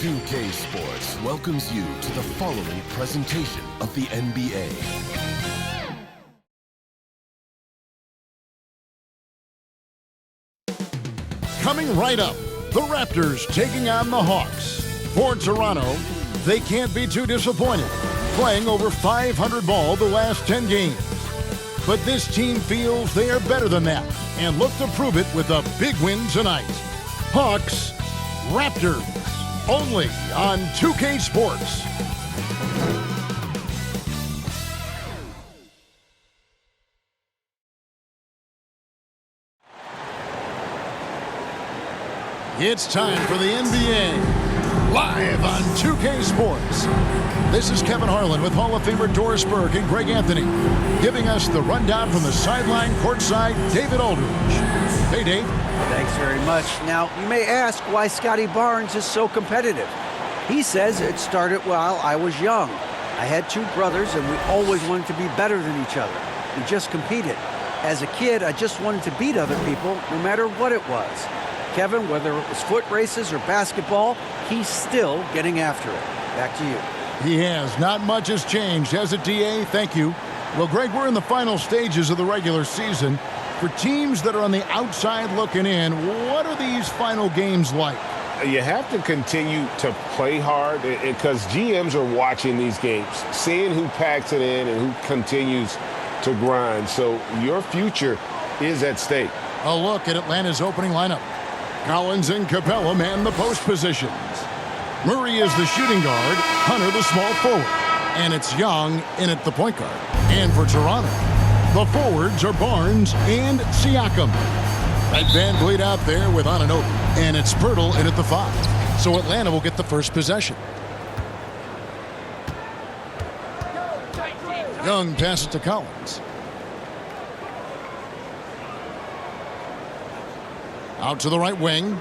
2K Sports welcomes you to the following presentation of the NBA. Coming right up, the Raptors taking on the Hawks. For Toronto, they can't be too disappointed, playing over 500 ball the last 10 games. But this team feels they are better than that and look to prove it with a big win tonight. Hawks, Raptors, only on 2K Sports. It's time for the NBA, live on 2K Sports. This is Kevin Harlan with Hall of Famer Doris Burke and Greg Anthony, giving us the rundown from the sideline courtside, David Aldridge. Hey, Dave. Thanks very much. Now, you may ask why Scotty Barnes is so competitive. He says it started while I was young. I had two brothers, and we always wanted to be better than each other. We just competed. As a kid, I just wanted to beat other people, no matter what it was. Kevin, whether it was foot races or basketball, he's still getting after it. Back to you. He has. Not much has changed, has it, DA? Thank you. Well, Greg, we're in the final stages of the regular season. For teams that are on the outside looking in, what are these final games like? You have to continue to play hard because GMs are watching these games, seeing who packs it in and who continues to grind. So your future is at stake. A look at Atlanta's opening lineup. Collins and Capella man the post positions. Murray is the shooting guard, Hunter the small forward, and it's Young in at the point guard. And for Toronto, the forwards are Barnes and Siakam. Right, Van Vliet out there with Anunoby, and it's Pirtle in at the 5. So Atlanta will get the first possession. Young passes to Collins. Out to the right wing.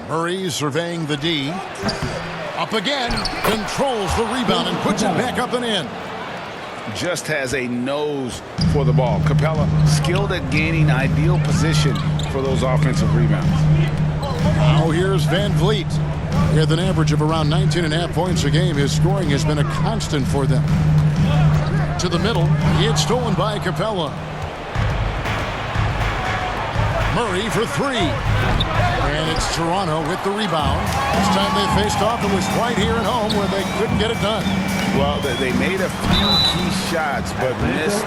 Murray surveying the D. Up again. Controls the rebound and puts it back up and in. Just has a nose for the ball. Capella skilled at gaining ideal position for those offensive rebounds. Now here's Van Vliet. With an average of around 19.5 points a game, his scoring has been a constant for them. To the middle. It's stolen by Capella. Murray for 3. And it's Toronto with the rebound. This time they faced off. It was right here at home where they couldn't get it done. Well, they made a few key shots, but missed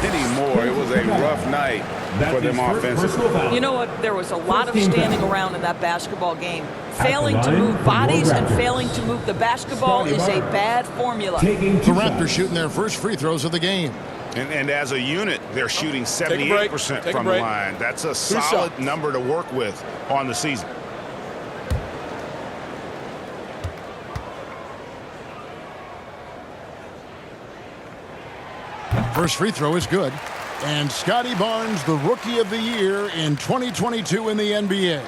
many more. It was a rough night for them offensively. You know what? There was a lot of standing around in that basketball game. Failing to move bodies and failing to move the basketball is a bad formula. The Raptors shooting their first free throws of the game. And as a unit, they're shooting 78% from the line. That's a solid number to work with on the season. First free throw is good. And Scotty Barnes, the Rookie of the Year in 2022 in the NBA.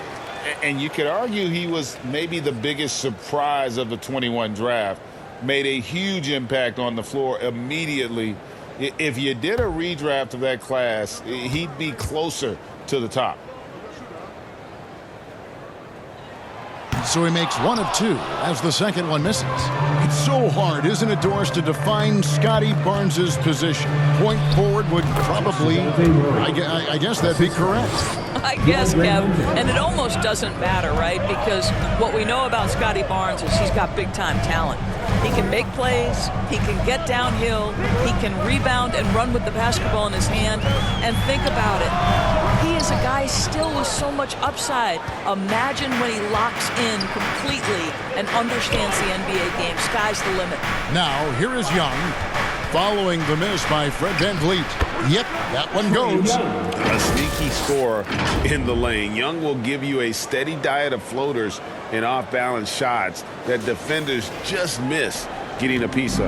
And you could argue he was maybe the biggest surprise of the 21 draft. Made a huge impact on the floor immediately. If you did a redraft of that class, he'd be closer to the top. So he makes 1 of 2 as the second one misses. It's so hard, isn't it, Doris, to define Scotty Barnes' position? Point forward would probably, I guess that'd be correct. I guess, Kev. And it almost doesn't matter, right? Because what we know about Scotty Barnes is he's got big-time talent. He can make plays, he can get downhill, he can rebound and run with the basketball in his hand. And think about it. He is a guy still with so much upside. Imagine when he locks in completely and understands the NBA game. Sky's the limit. Now, here is Young, following the miss by Fred Van Vliet. Yep, that one goes. A sneaky score in the lane. Young will give you a steady diet of floaters and off-balance shots that defenders just miss getting a piece of.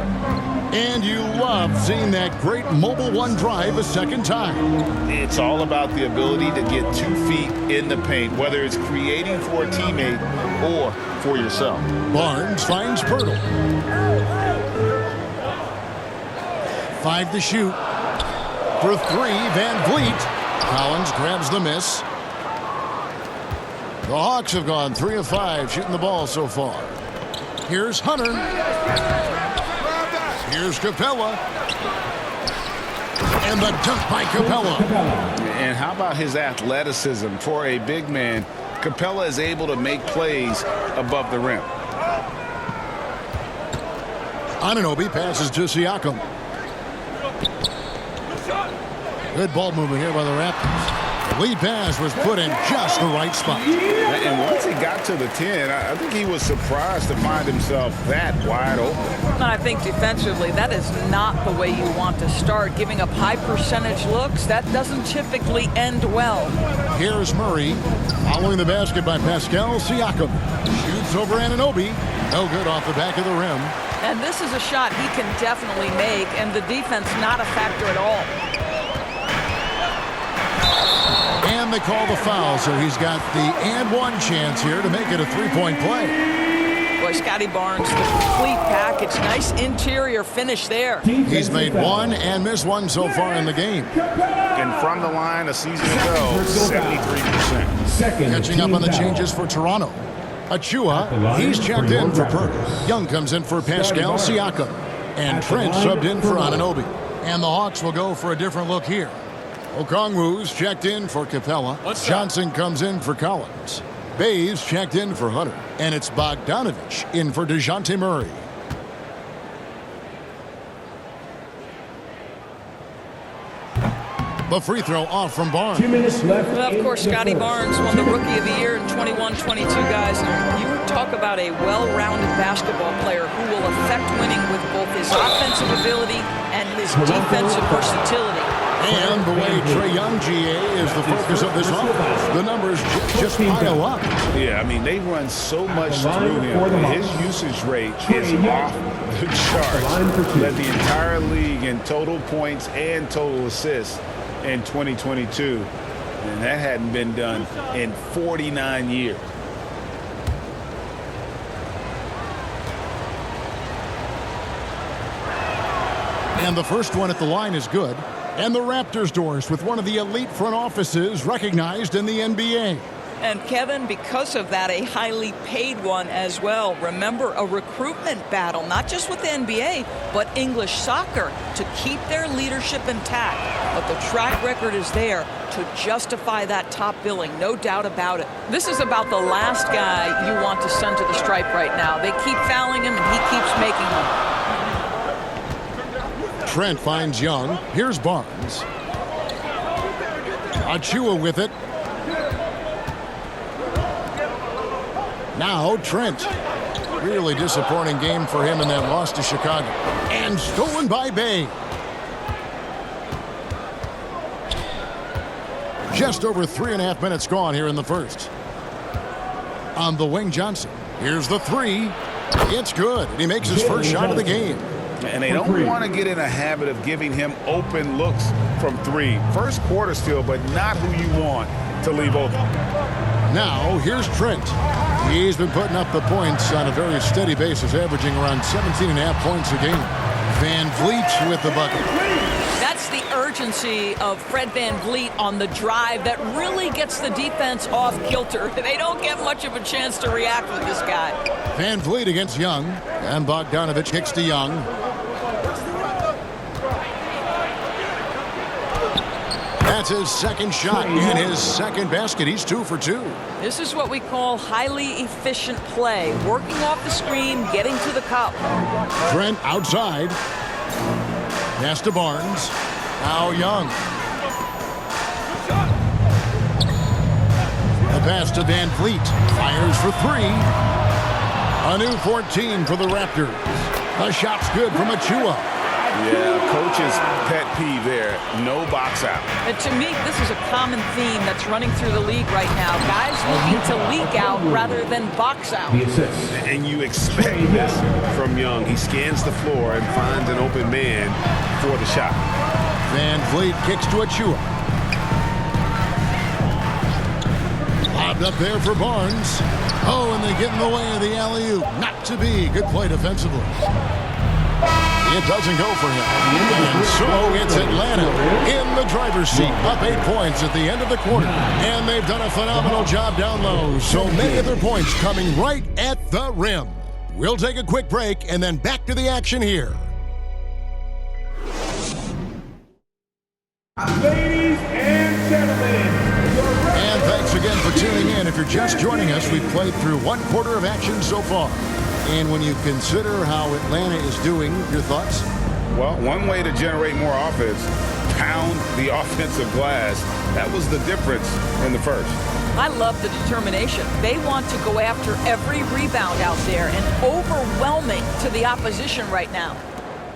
And you love seeing that great mobile one drive a second time. It's all about the ability to get 2 feet in the paint, whether it's creating for a teammate or for yourself. Barnes finds Pirtle. 5 to shoot. For 3, Van Vliet. Collins grabs the miss. The Hawks have gone 3 of 5 shooting the ball so far. Here's Hunter. Here's Capella. And the dunk by Capella. And how about his athleticism? For a big man, Capella is able to make plays above the rim. Anunoby passes to Siakam. Good ball movement here by the Raptors. The lead pass was put in just the right spot. And once he got to the 10, I think he was surprised to find himself that wide open. And I think defensively, that is not the way you want to start. Giving up high percentage looks, that doesn't typically end well. Here's Murray. Following the basket by Pascal Siakam. Shoots over Anunoby. No good off the back of the rim. And this is a shot he can definitely make, and the defense not a factor at all. And they call the foul, so he's got the and one chance here to make it a three-point play. Boy, Scotty Barnes, the complete package. Nice interior finish there. He's made one and missed one so far in the game. And from the line a season ago, 73%. Catching up on the changes for Toronto. Achua, he's checked in for Perk. Young comes in for Pascal Siakam. And Trent subbed in for Anunoby. And the Hawks will go for a different look here. Okongwu's checked in for Capella. Johnson comes in for Collins. Bays checked in for Hunter. And it's Bogdanovich in for DeJounte Murray. The free throw off from Barnes. 2 minutes left. Well, of course, Scotty Barnes won the Rookie of the Year in 21-22, guys. You talk about a well-rounded basketball player who will affect winning with both his offensive ability and his defensive versatility. And the way Trae Young, GA, is the focus of this offense. The numbers just pile up. Yeah, I mean, they run so much through him. His usage rate is off the charts. Led the entire league in total points and total assists in 2022. And that hadn't been done in 49 years. And the first one at the line is good. And the Raptors doors with one of the elite front offices recognized in the NBA. And Kevin, because of that, a highly paid one as well. Remember, a recruitment battle, not just with the NBA, but English soccer to keep their leadership intact. But the track record is there to justify that top billing, no doubt about it. This is about the last guy you want to send to the stripe right now. They keep fouling him, and he keeps making them. Trent finds Young. Here's Barnes. Achua with it. Now Trent. Really disappointing game for him in that loss to Chicago. And stolen by Bay. Just over 3.5 minutes gone here in the first. On the wing, Johnson. Here's the three. It's good. And he makes his first shot of the game. And they don't want to get in a habit of giving him open looks from three. First quarter still, but not who you want to leave open. Now, here's Trent. He's been putting up the points on a very steady basis, averaging around 17.5 points a game. Van Vliet with the bucket. That's the urgency of Fred Van Vliet on the drive that really gets the defense off kilter. They don't get much of a chance to react with this guy. Van Vliet against Young. And Bogdanovich kicks to Young. That's his second shot and his second basket. He's 2 for 2. This is what we call highly efficient play. Working off the screen, getting to the cup. Trent outside. Pass to Barnes. Now Young. The pass to Van Vliet. Fires for 3. A new 14 for the Raptors. The shot's good from Achua. Yeah, coach's pet peeve there. No box out. And to me, this is a common theme that's running through the league right now. Guys looking to leak out rather than box out. And you expect this from Young. He scans the floor and finds an open man for the shot. Van Vliet kicks to Achua. Lobbed up there for Barnes. Oh, and they get in the way of the alley-oop. Not to be. Good play defensively. It doesn't go for him. And so it's Atlanta in the driver's seat, up 8 points at the end of the quarter. And they've done a phenomenal job down low, so many of their points coming right at the rim. We'll take a quick break and then back to the action here. Ladies and gentlemen, And thanks again for tuning in. If you're just joining us, we've played through 1 quarter of action so far. And when you consider how Atlanta is doing, your thoughts? Well, one way to generate more offense, pound the offensive glass. That was the difference in the first. I love the determination. They want to go after every rebound out there and overwhelming to the opposition right now.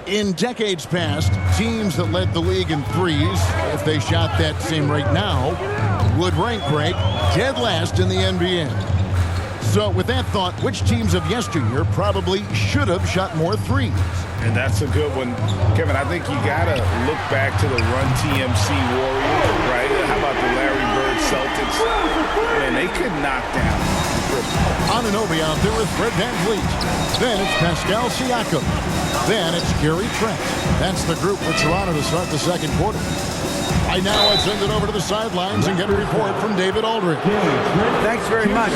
In decades past, teams that led the league in threes, if they shot that same rate now, would rank break dead last in the NBA. So with that thought, which teams of yesteryear probably should have shot more threes? And that's a good one. Kevin, I think you got to look back to the Run TMC Warriors, right? How about the Larry Bird Celtics? Man, they could knock down. Anunoby out there with Fred VanVleet. Then it's Pascal Siakam. Then it's Gary Trent. That's the group for Toronto to start the second quarter. Right now, let's send it over to the sidelines and get a report from David Aldridge. Thanks very much.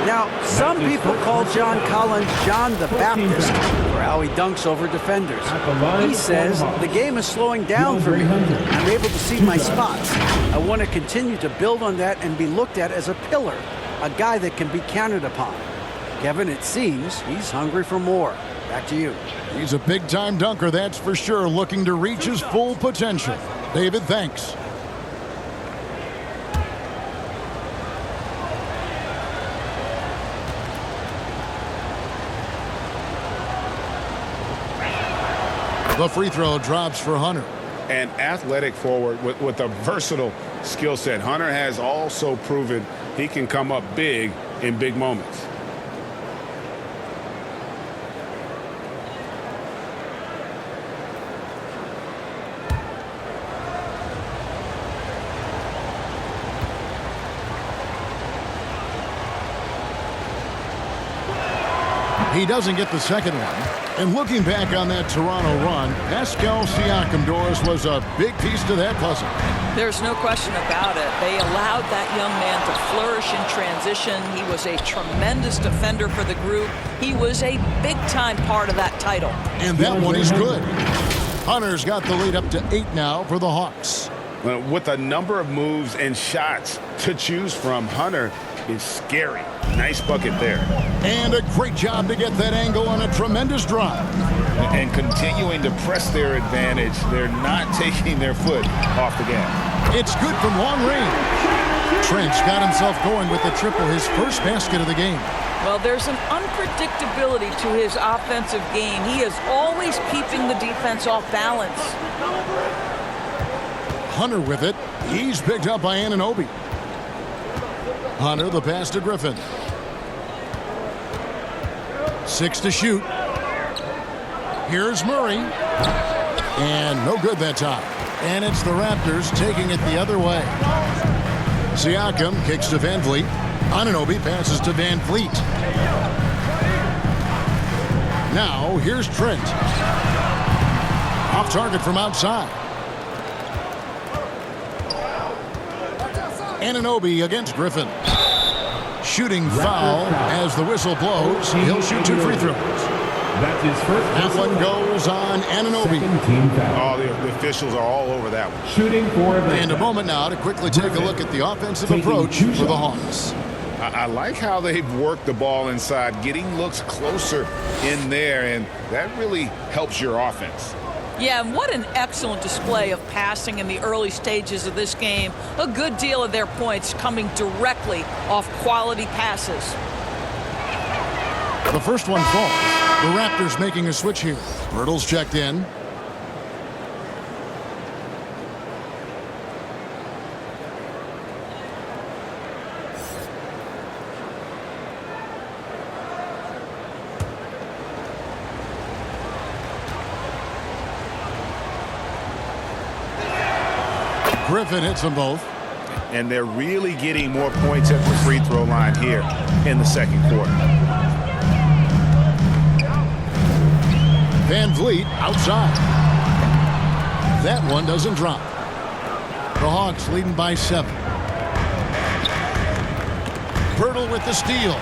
Now, some people call John Collins John the Baptist for how he dunks over defenders. He says, the game is slowing down for me. I'm able to see my spots. I want to continue to build on that and be looked at as a pillar, a guy that can be counted upon. Kevin, it seems he's hungry for more. Back to you. He's a big-time dunker, that's for sure, looking to reach his full potential. David, thanks. The free throw drops for Hunter. An athletic forward with a versatile skill set. Hunter has also proven he can come up big in big moments. He doesn't get the second one. And looking back on that Toronto run, Pascal Siakam, Doris, was a big piece to that puzzle. There's no question about it. They allowed that young man to flourish in transition. He was a tremendous defender for the group. He was a big-time part of that title. And that one is good. Hunter's got the lead up to 8 now for the Hawks. With a number of moves and shots to choose from, Hunter is scary. Nice bucket there. And a great job to get that angle on a tremendous drive. And continuing to press their advantage. They're not taking their foot off the gas. It's good from long range. Trent's got himself going with the triple, his first basket of the game. Well, there's an unpredictability to his offensive game. He is always keeping the defense off balance. Hunter with it. He's picked up by Anunoby. Hunter, the pass to Griffin. 6 to shoot. Here's Murray. And no good that time. And it's the Raptors taking it the other way. Siakam kicks to VanVleet. Anunoby passes to VanVleet. Now, here's Trent. Off target from outside. Anunoby against Griffin. Shooting foul as the whistle blows. He'll shoot 2 free throws. That's his first. That one goes on Anunoby. Team foul. Oh, the officials are all over that one. Shooting for Atlanta. And a moment now to quickly take a look at the offensive approach for the Hawks. I like how they've worked the ball inside, getting looks closer in there, and that really helps your offense. Yeah, and what an excellent display of passing in the early stages of this game. A good deal of their points coming directly off quality passes. The first one falls. The Raptors making a switch here. Hurdle's checked in. Griffin hits them both. And they're really getting more points at the free throw line here in the second quarter. Van Vliet outside. That one doesn't drop. The Hawks leading by 7. Pirtle with the steal.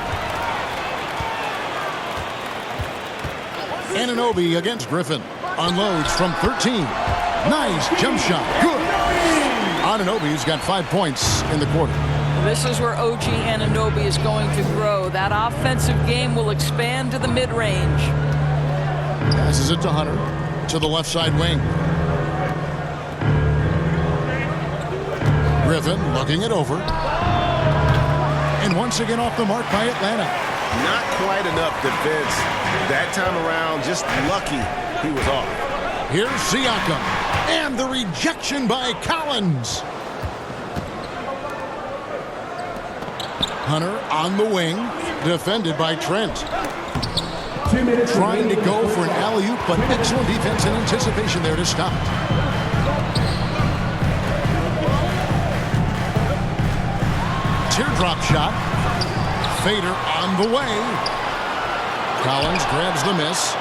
Anunoby against Griffin. Unloads from 13. Nice jump shot. Good. Anunoby's got 5 points in the quarter. This is where OG Anunoby is going to grow. That offensive game will expand to the mid-range. Passes it to Hunter. To the left side wing. Griffin looking it over. And once again off the mark by Atlanta. Not quite enough defense that time around. Just lucky he was off. Here's Siakam. And the rejection by Collins. Hunter on the wing. Defended by Trent. 2 minutes. Trying to go for an alley-oop, but excellent defense and anticipation there to stop. Teardrop shot. Fader on the way. Collins grabs the miss.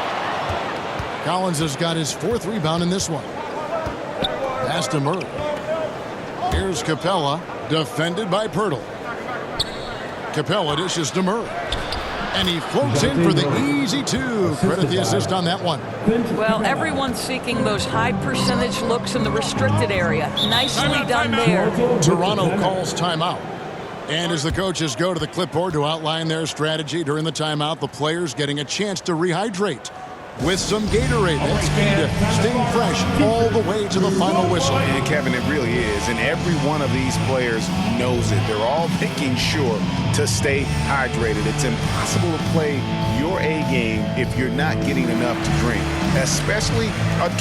Collins has got his 4th rebound in this one. Pass to Murray. Here's Capella, defended by Pirtle. Capella dishes to Murray. And he floats in for the easy 2. Credit the assist on that one. Well, everyone's seeking those high percentage looks in the restricted area. Nicely done there. Toronto calls timeout. And as the coaches go to the clipboard to outline their strategy during the timeout, the players getting a chance to rehydrate with some Gatorade. That's key to staying fresh all the way to the final whistle. And Kevin, it really is. And every one of these players knows it. They're all making sure to stay hydrated. It's impossible to play your A game if you're not getting enough to drink, especially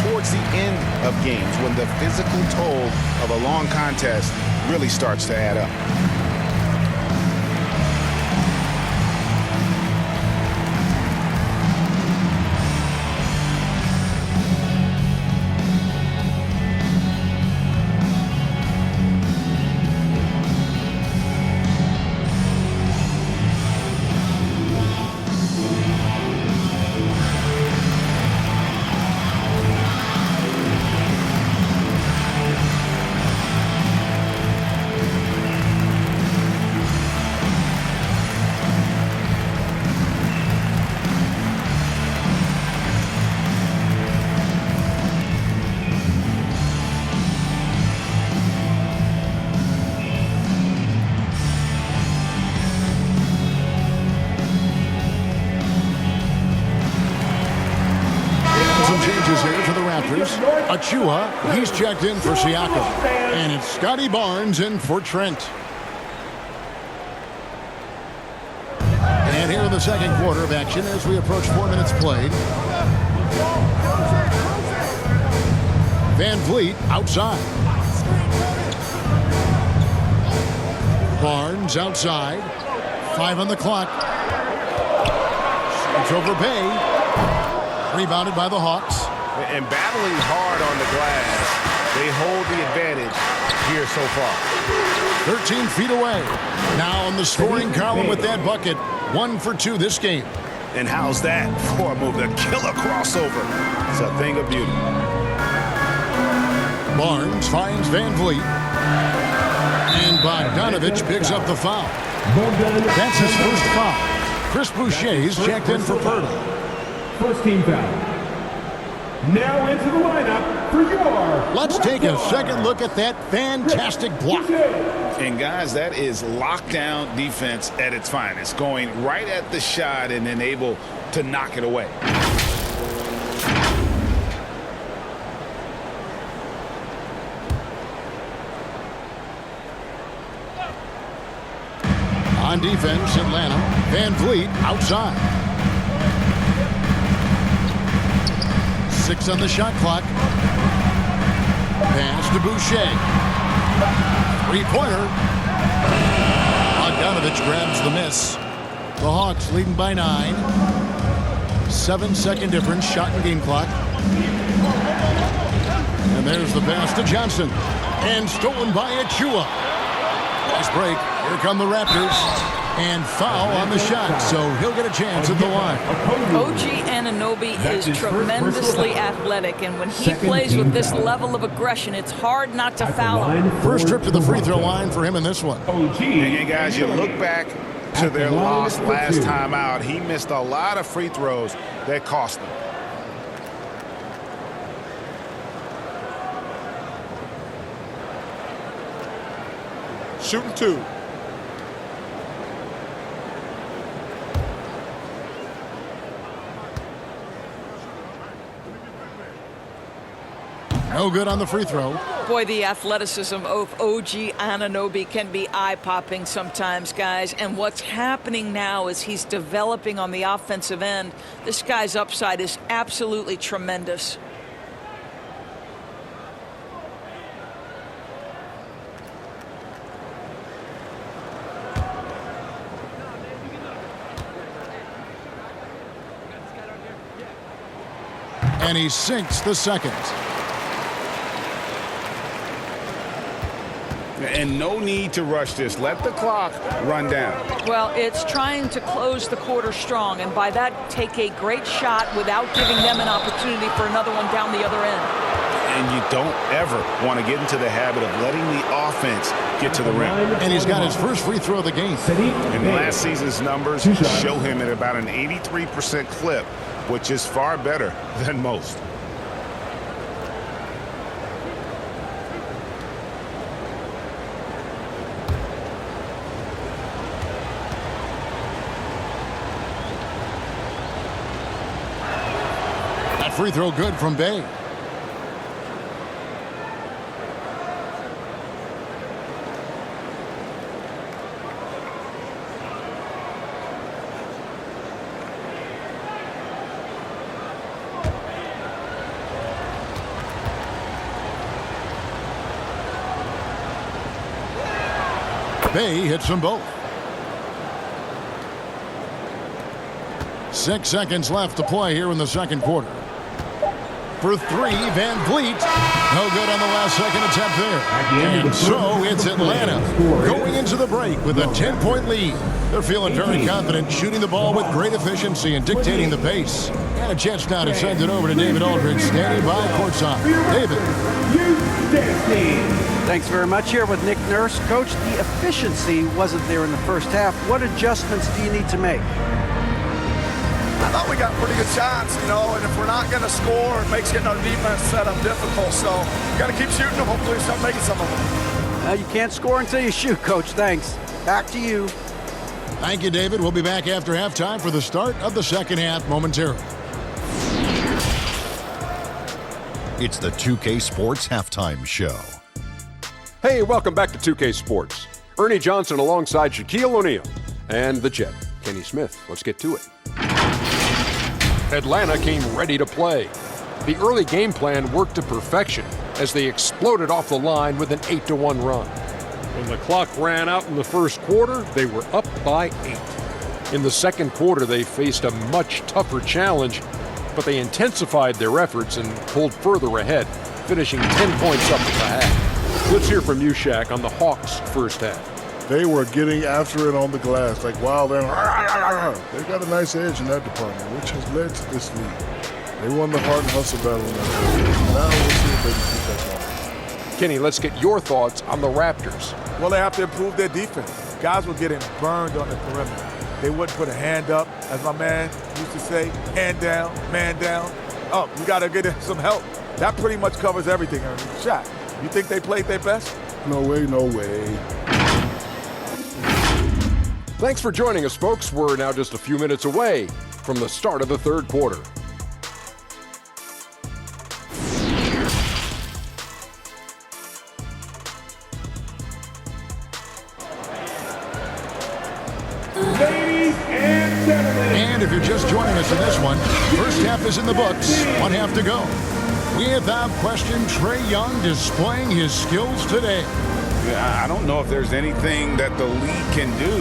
towards the end of games when the physical toll of a long contest really starts to add up. Here for the Raptors. Achua, he's checked in for Siakam. And it's Scotty Barnes in for Trent. And here in the second quarter of action as we approach 4 minutes played. Van Vliet outside. Barnes outside. 5 on the clock. It's over Bay. Rebounded by the Hawks. And battling hard on the glass, they hold the advantage here so far. 13 feet away. Now in the scoring column with that bucket. 1 for 2 this game. And how's that for a move? The killer crossover. It's a thing of beauty. Barnes finds Van Vliet. And Bogdanovich picks up the foul. That's his first foul. Chris Boucher's checked in for Pirtle. First team foul. Now into the lineup for your... Let's take a second look at that fantastic block. And guys, that is lockdown defense at its finest. Going right at the shot and then able to knock it away. On defense, Atlanta. Van Vliet outside. 6 on the shot clock. Pass to Boucher. 3-pointer. Bogdanovich grabs the miss. The Hawks leading by 9. 7-second difference, shot and game clock. And there's the pass to Johnson. And stolen by Achua. Nice break. Here come the Raptors. And foul on the shot, so he'll get a chance at the line. OG Anunoby is tremendously athletic, and when he plays with this level of aggression, it's hard not to foul him. First trip to the free throw line for him in this one. And guys, you look back to their loss last time out. He missed a lot of free throws that cost them. Shooting 2. No good on the free throw. Boy, the athleticism of OG Anunoby can be eye-popping sometimes, guys. And what's happening now is he's developing on the offensive end. This guy's upside is absolutely tremendous. And he sinks the second. And no need to rush this. Let the clock run down. Well, it's trying to close the quarter strong, and by that, take a great shot without giving them an opportunity for another one down the other end. And you don't ever want to get into the habit of letting the offense get to the rim. And he's got his first free throw of the game. And last season's numbers show him at about an 83% clip, which is far better than most. Free throw good from Bay. Bay hits them both. 6 seconds left to play here in the second quarter. For 3, Van Vliet. No good on the last second attempt there. And so it's Atlanta going into the break with a 10-point lead. They're feeling very confident, shooting the ball with great efficiency and dictating the pace. And a chance now to send it over to David Aldridge, standing by courtside. David. Thanks very much. Here with Nick Nurse. Coach, the efficiency wasn't there in the first half. What adjustments do you need to make? I thought we got pretty good shots, you know, and if we're not going to score, it makes getting our defense set up difficult. So we got to keep shooting and hopefully start making some of them. You can't score until you shoot, Coach. Thanks. Back to you. Thank you, David. We'll be back after halftime for the start of the second half momentarily. It's the 2K Sports Halftime Show. Hey, welcome back to 2K Sports. Ernie Johnson alongside Shaquille O'Neal and the Jet, Kenny Smith. Let's get to it. Atlanta came ready to play. The early game plan worked to perfection as they exploded off the line with an 8-1 run. When the clock ran out in the first quarter, they were up by 8. In the second quarter, they faced a much tougher challenge, but they intensified their efforts and pulled further ahead, finishing 10 points up at the half. Let's hear from you, Shaq, on the Hawks' first half. They were getting after it on the glass, like wow, they got a nice edge in that department, which has led to this lead. They won the hard hustle battle in that. Now we'll see if they can keep that going. Kenny, let's get your thoughts on the Raptors. Well, they have to improve their defense. Guys were getting burned on the perimeter. They wouldn't put a hand up, as my man used to say, hand down, man down. Oh, you got to get some help. That pretty much covers everything, Ernie. Shaq, you think they played their best? No way, no way. Thanks for joining us, folks. We're now just a few minutes away from the start of the third quarter. Ladies and gentlemen. And if you're just joining us in this one, first half is in the books, 1 half to go. Without question, Trae Young displaying his skills today. I don't know if there's anything that the league can do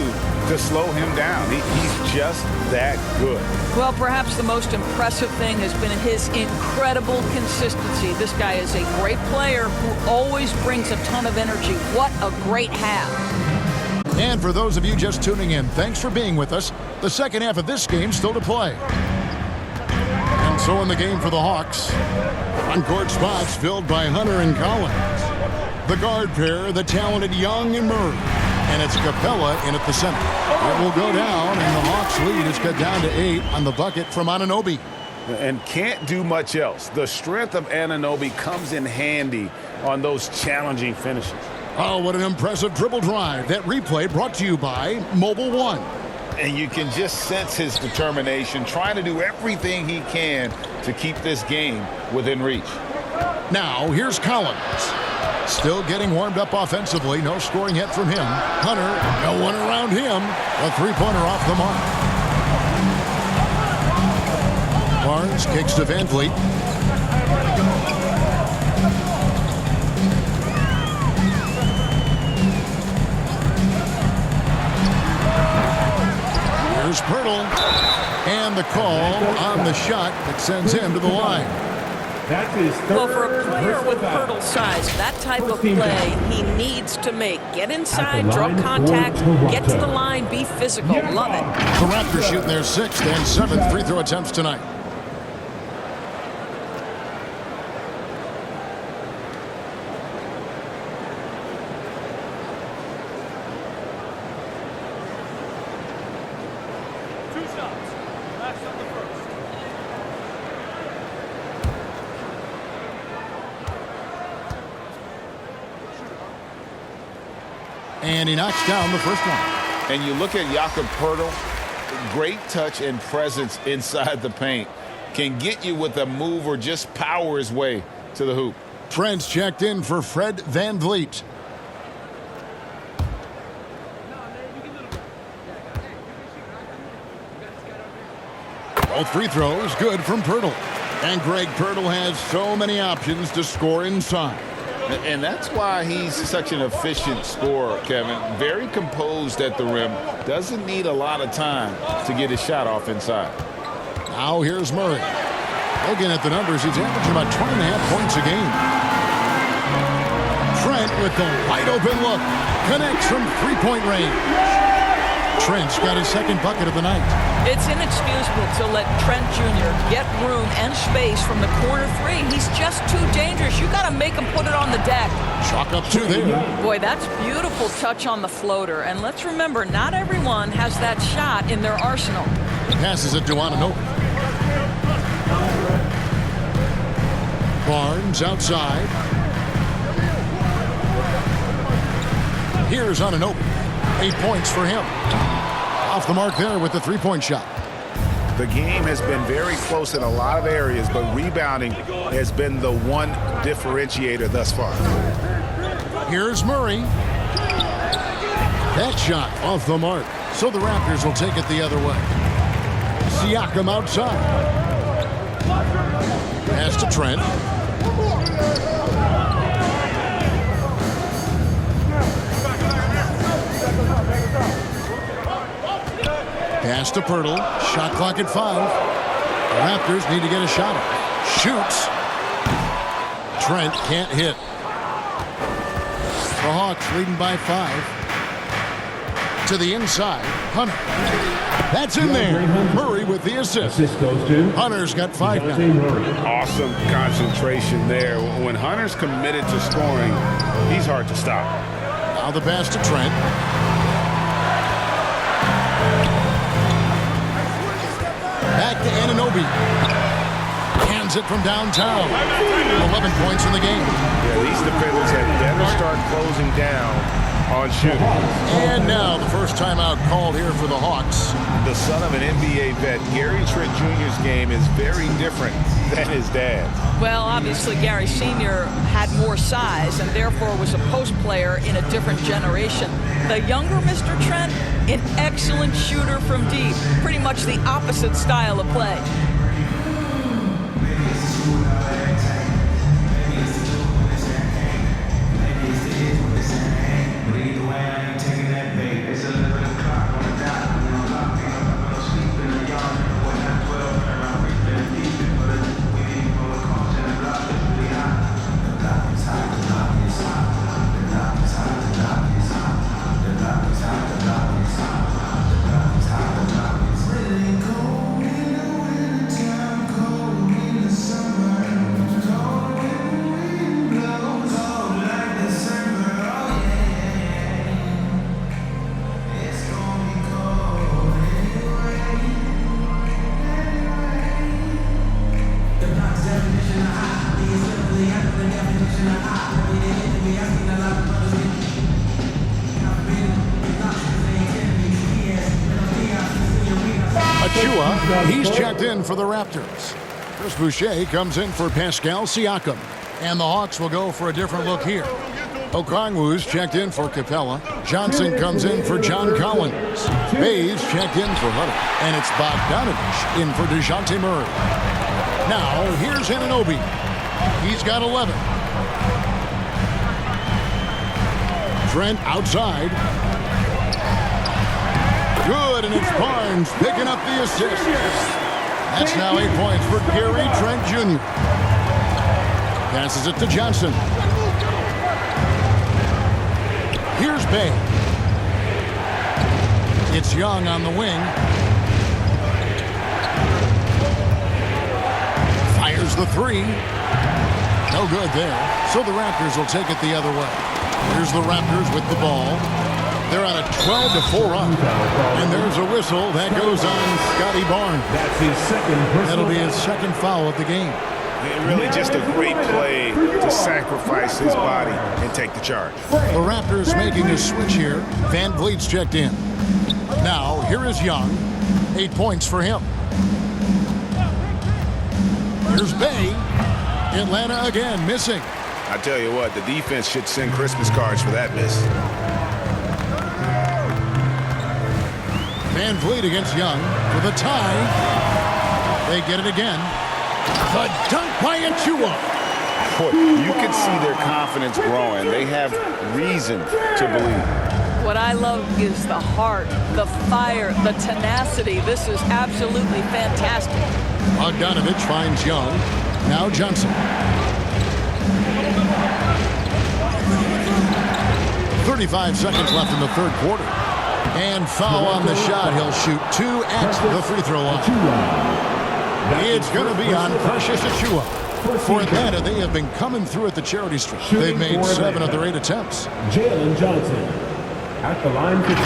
to slow him down. He's just that good. Well, perhaps the most impressive thing has been his incredible consistency. This guy is a great player who always brings a ton of energy. What a great half. And for those of you just tuning in, thanks for being with us. The second half of this game still to play. And so in the game for the Hawks, on-court spots filled by Hunter and Collins. The guard pair, the talented Young and Murray. And it's Capella in at the center. It will go down, and the Hawks lead is cut down to 8 on the bucket from Anunoby. And can't do much else. The strength of Anunoby comes in handy on those challenging finishes. Oh, what an impressive dribble drive. That replay brought to you by Mobile One. And you can just sense his determination, trying to do everything he can to keep this game within reach. Now, here's Collins. Still getting warmed up offensively. No scoring yet from him. Hunter, no one around him. A three-pointer off the mark. Barnes kicks to Van Vliet. Here's Pirtle. And the call on the shot that sends him to the line. Well, for a player with Pirtle's size, that type of play he needs to make. Get inside, draw contact, get to the line, be physical. Love it. The Raptors shooting their 6th and 7th free throw attempts tonight. And he knocks down the first one. And you look at Jakob Poeltl, great touch and presence inside the paint. Can get you with a move or just power his way to the hoop. Trent's checked in for Fred Van Vliet. Both free throws good from Poeltl. And Greg Poeltl has so many options to score inside. And that's why he's such an efficient scorer, Kevin. Very composed at the rim. Doesn't need a lot of time to get his shot off inside. Now here's Murray. Looking at the numbers, he's averaging about 20.5 points a game. Trent with the wide open look. Connects from three-point range. Trent's got his second bucket of the night. It's inexcusable to let Trent Jr. get room and space from the corner three. He's just too dangerous. You got to make him put it on the deck. Chalk up 2 there. Boy, that's beautiful touch on the floater. And let's remember, not everyone has that shot in their arsenal. Passes it to Anunoby. Barnes outside. Here's Anunoby. 8 points for him. Off the mark there with the three-point shot. The game has been very close in a lot of areas, but rebounding has been the one differentiator thus far. Here's Murray. That shot off the mark. So the Raptors will take it the other way. Siakam outside. Pass to Trent. Pass to Poeltl. Shot clock at 5. The Raptors need to get a shot off. Shoots. Trent can't hit. The Hawks leading by 5. To the inside. Hunter. That's in there. Murray with the assist. Hunter's got 5 now. Awesome concentration there. When Hunter's committed to scoring, he's hard to stop. Now the pass to Trent. Back to Anunoby. Hands it from downtown. 11 points in the game. Yeah, these defenders had better start closing down on shooting. And now the first timeout called here for the Hawks. The son of an NBA vet, Gary Trent Jr.'s game is very different than his dad's. Well, obviously, Gary Sr. had more size and therefore was a post player in a different generation. The younger Mr. Trent, an excellent shooter from deep. Pretty much the opposite style of play. Achua, he's checked in for the Raptors. Chris Boucher comes in for Pascal Siakam. And the Hawks will go for a different look here. Okongwu's checked in for Capella. Johnson comes in for John Collins. Bayes checked in for Hutter. And it's Bogdanovich in for DeJounte Murray. Now, here's Anunoby. He's got 11. Trent outside. Good, and it's Barnes picking up the assist. That's now 8 points for Gary Trent Jr. Passes it to Johnson. Here's Bay. It's Young on the wing. Fires the three. No good there. So the Raptors will take it the other way. Here's the Raptors with the ball. They're on a 12-4 run. And there's a whistle that goes on Scotty Barnes. That's his second personal. That'll be his second foul of the game. And really just a great play to sacrifice his body and take the charge. The Raptors making a switch here. Van Vliet's checked in. Now, here is Young. 8 points for him. Here's Bay. Atlanta again, missing. I tell you what, the defense should send Christmas cards for that miss. Van Vliet against Young for the tie. They get it again. The dunk by Achua. Boy, you can see their confidence growing. They have reason to believe. What I love is the heart, the fire, the tenacity. This is absolutely fantastic. Bogdanovich finds Young. Now Johnson. 35 seconds left in the third quarter. And foul on the shot. He'll shoot 2 at the free throw line. It's going to be on Precious Achua. For Atlanta, they have been coming through at the charity stripe. They've made 7 of their 8 attempts. Jalen Johnson at the line for 2.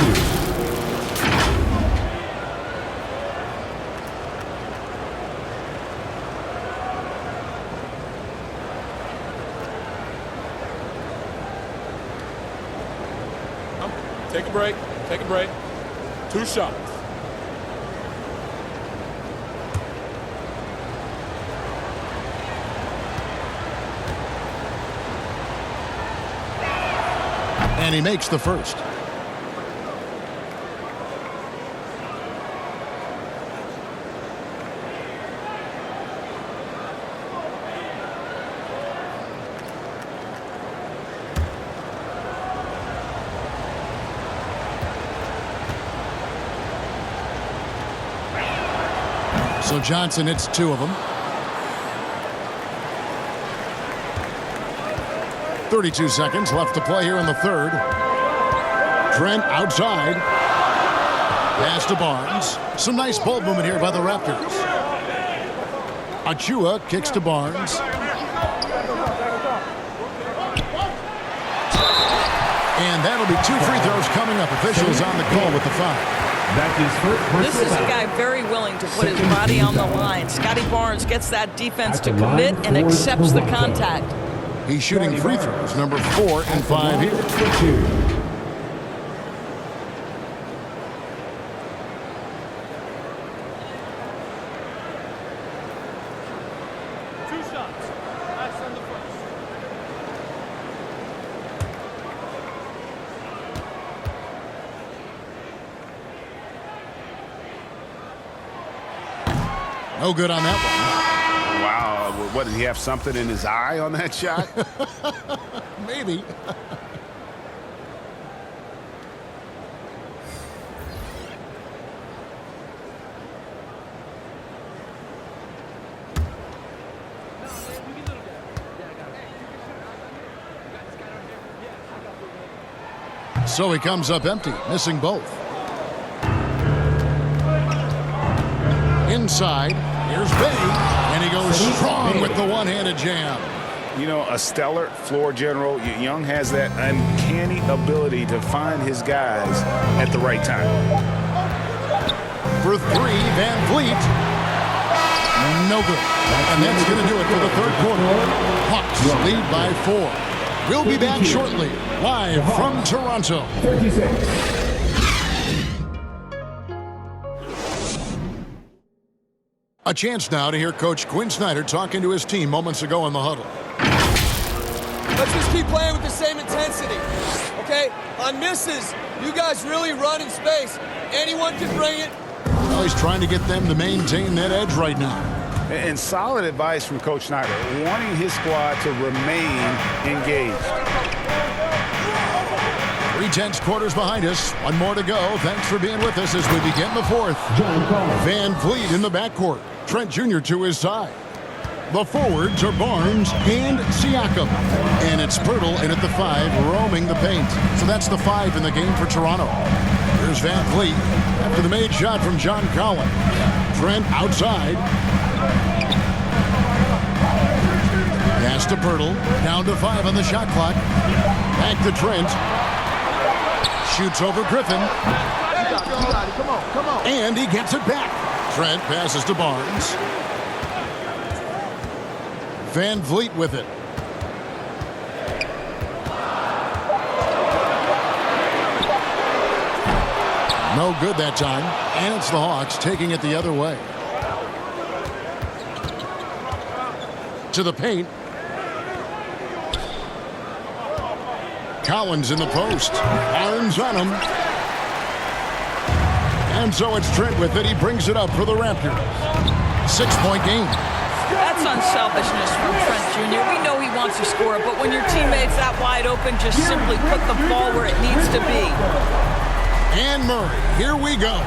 Take a break. Take a break. 2 shots. And he makes the first. So Johnson hits 2 of them. 32 seconds left to play here in the third. Trent outside. Pass to Barnes. Some nice ball movement here by the Raptors. Achua kicks to Barnes. And that'll be 2 free throws coming up. Officials on the call with the foul. This is a guy very willing to put his body on the line. Scotty Barnes gets that defense to commit and accepts the contact. He's shooting free throws, number 4 and 5 here. 2 shots. That's on the first. No good on that one. Wow, what, did he have something in his eye on that shot? Maybe. So he comes up empty, missing both. Inside, here's Bay, and he goes strong with the one-handed jam. You know, a stellar floor general. Young has that uncanny ability to find his guys at the right time. For 3, Van Vliet. No good. And that's going to do it for the third quarter. Hawks lead by 4. We'll be back shortly, live from Toronto. 36. A chance now to hear Coach Quinn Snyder talking to his team moments ago in the huddle. Let's just keep playing with the same intensity, okay? On misses, you guys really run in space. Anyone can bring it. Well, he's trying to get them to maintain that edge right now. And solid advice from Coach Snyder, wanting his squad to remain engaged. 3/10 quarters behind us. One more to go. Thanks for being with us as we begin the fourth. Van Vliet in the backcourt. Trent Jr. to his side. The forwards are Barnes and Siakam. And it's Pirtle in at the 5, roaming the paint. So that's the 5 in the game for Toronto. Here's Van Vliet after the made shot from John Collins. Trent outside. Pass to Pirtle. Down to 5 on the shot clock. Back to Trent. Shoots over Griffin. You got it. Come on. And he gets it back. Trent passes to Barnes. Van Vliet with it. No good that time. And it's the Hawks taking it the other way. To the paint. Collins in the post. Barnes on him. And so it's Trent with it. He brings it up for the Raptors. 6-point game. That's unselfishness from Trent Jr. We know he wants to score, but when your teammate's that wide open, just simply put the ball where it needs to be. And Murray, here we go.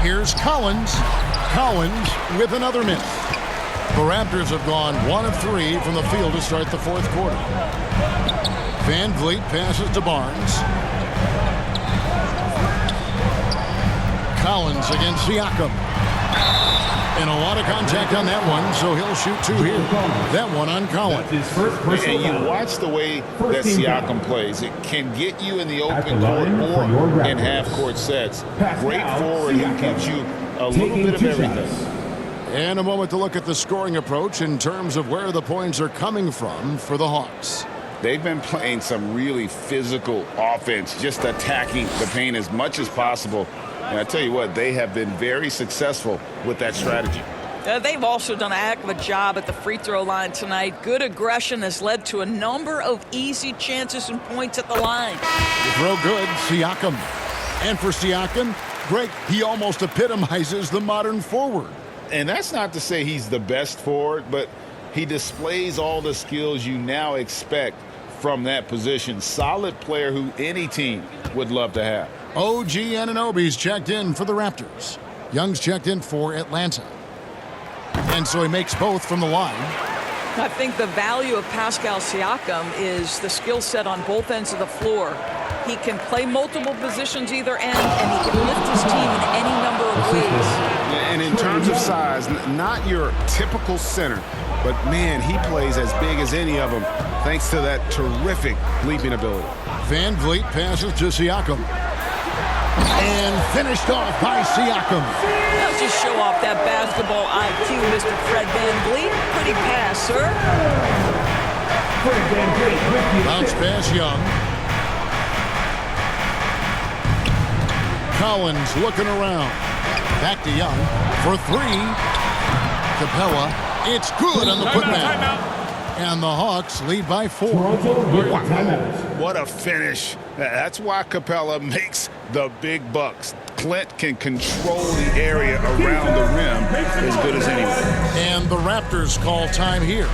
Here's Collins. Collins with another miss. The Raptors have gone 1 of 3 from the field to start the fourth quarter. Van Vliet passes to Barnes. Collins against Siakam. And a lot of contact on that one, so he'll shoot 2 here. That one on Collins. And you watch the way that Siakam plays. It can get you in the open court or in half-court sets. Great forward who gives you a little bit of everything. And a moment to look at the scoring approach in terms of where the points are coming from for the Hawks. They've been playing some really physical offense, just attacking the paint as much as possible. And I tell you what, they have been very successful with that strategy. They've also done a heck of a job at the free throw line tonight. Good aggression has led to a number of easy chances and points at the line. Throw good, Siakam. And for Siakam, Greg, he almost epitomizes the modern forward. And that's not to say he's the best forward, but he displays all the skills you now expect from that position. Solid player who any team would love to have. OG Anunoby's checked in for the Raptors. Young's checked in for Atlanta. And so he makes both from the line. I think the value of Pascal Siakam is the skill set on both ends of the floor. He can play multiple positions either end, and he can lift his team in any number of ways. And in terms of size, not your typical center, but man, he plays as big as any of them thanks to that terrific leaping ability. Van Vliet passes to Siakam. And finished off by Siakam. Now just show off that basketball IQ, Mr. Fred Van Vliet. Pretty pass, sir. Bounce pass, Young. Collins looking around. Back to Young for 3. Capella. It's good on the putback. And the Hawks lead by 4. Wow. What a finish. That's why Capella makes the big bucks. Clint can control the area around the rim as good as anyone. And the Raptors call time here.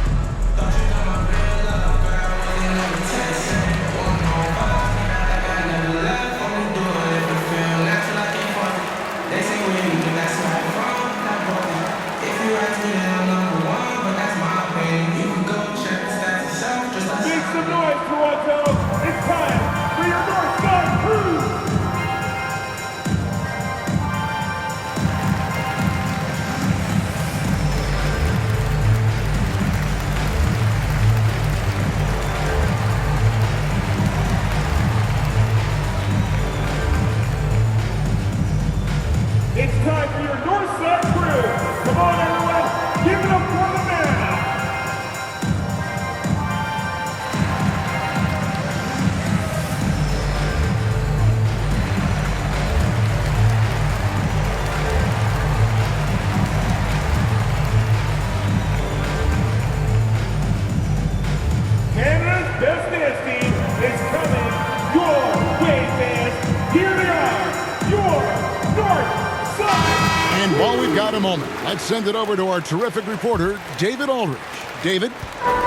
And while we've got a moment, let's send it over to our terrific reporter, David Aldridge. David?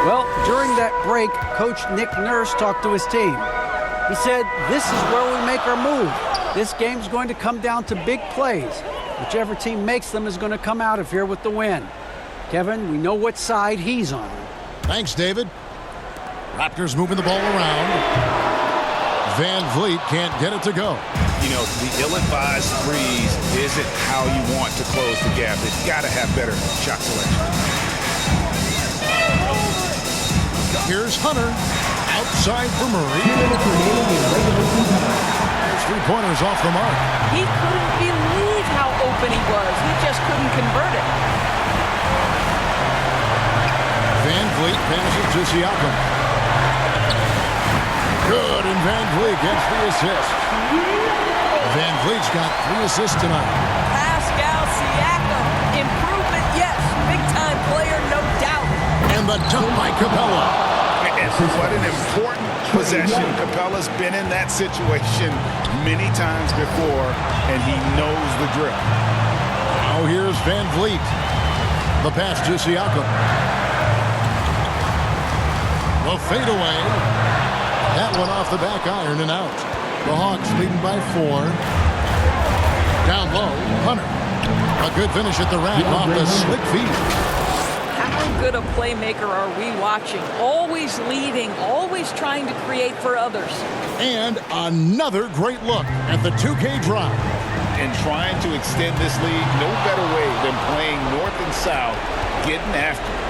Well, during that break, Coach Nick Nurse talked to his team. He said, this is where we make our move. This game's going to come down to big plays. Whichever team makes them is going to come out of here with the win. Kevin, we know what side he's on. Thanks, David. Raptors moving the ball around. Van Vliet can't get it to go. You know, the ill-advised threes isn't how you want to close the gap. They've got to have better shot selection. Here's Hunter. Outside for Murray. There's 3-pointers off the mark. He couldn't believe how open he was. He just couldn't convert it. Van Vliet passes to Siakam. Good, and Van Vliet gets the assist. Van Vliet's got 3 assists tonight. Pascal Siakam. Improvement, yes. Big-time player, no doubt. And the dunk by Capella. What an important possession. Capella's been in that situation many times before, and he knows the drill. Now here's Van Vliet. The pass to Siakam. The fadeaway. That one off the back iron and out. The Hawks leading by 4. Down low, Hunter. A good finish at the rack off the slick feed. How good a playmaker are we watching? Always leading, always trying to create for others. And another great look at the 2K drive. And trying to extend this lead, no better way than playing north and south, getting after it.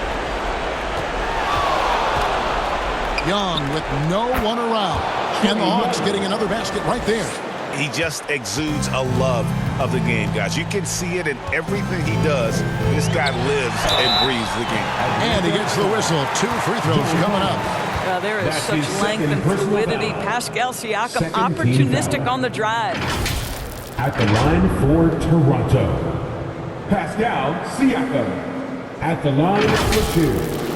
Young with no one around. And the Hawks getting another basket right there. He just exudes a love of the game, guys. You can see it in everything he does. This guy lives and breathes the game. And he gets the whistle. 2 free throws coming up. There is such length and fluidity. Pascal Siakam opportunistic on the drive. At the line for Toronto, Pascal Siakam. At the line for 2.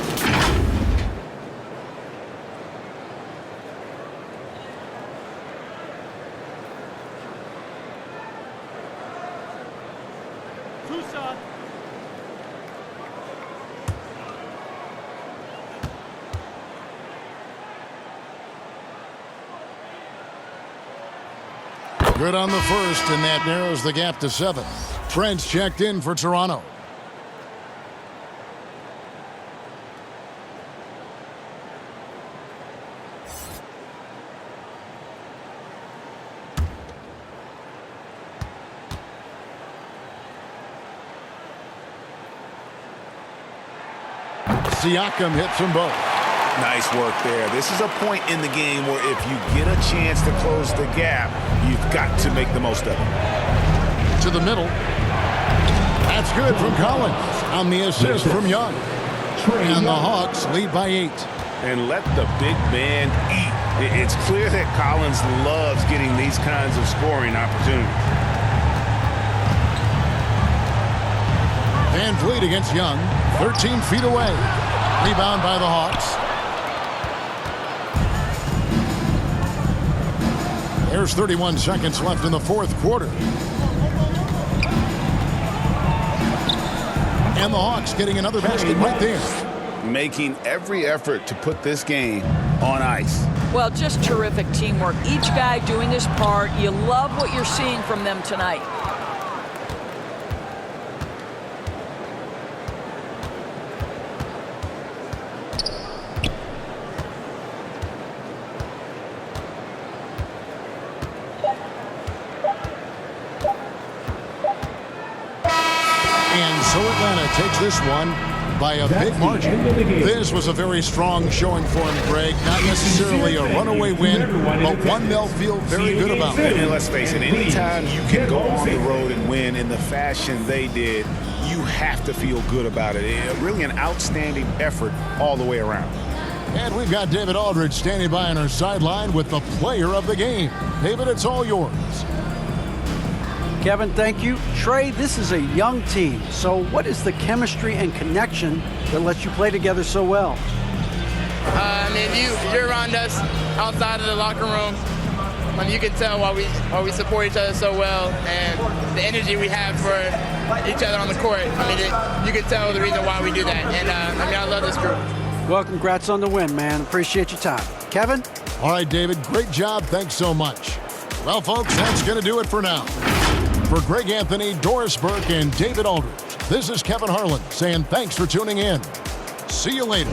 Good on the first, and that narrows the gap to 7. Trent's checked in for Toronto. Siakam hits them both. Nice work there. This is a point in the game where if you get a chance to close the gap, you've got to make the most of it. To the middle. That's good from Collins on the assist from Young. And the Hawks lead by 8. And let the big man eat. It's clear that Collins loves getting these kinds of scoring opportunities. Van Vliet against Young. 13 feet away. Rebound by the Hawks. There's 31 seconds left in the 4th quarter. And the Hawks getting another basket right there. Making every effort to put this game on ice. Well, just terrific teamwork. Each guy doing his part. You love what you're seeing from them tonight. And so Atlanta takes this one by a big margin. This was a very strong showing for him, Greg. Not necessarily a runaway win, but one they'll feel very good about. And let's face it, anytime you can go on the road and win in the fashion they did, you have to feel good about it. Really an outstanding effort all the way around. And we've got David Aldridge standing by on our sideline with the player of the game. David, it's all yours. Kevin, thank you. Trey, this is a young team. So what is the chemistry and connection that lets you play together so well? You're around us outside of the locker room. you can tell why we support each other so well, and the energy we have for each other on the court. You can tell the reason why we do that. And I love this group. Well, congrats on the win, man. Appreciate your time. Kevin? All right, David, great job. Thanks so much. Well, folks, that's going to do it for now. For Greg Anthony, Doris Burke, and David Aldridge, this is Kevin Harlan saying thanks for tuning in. See you later.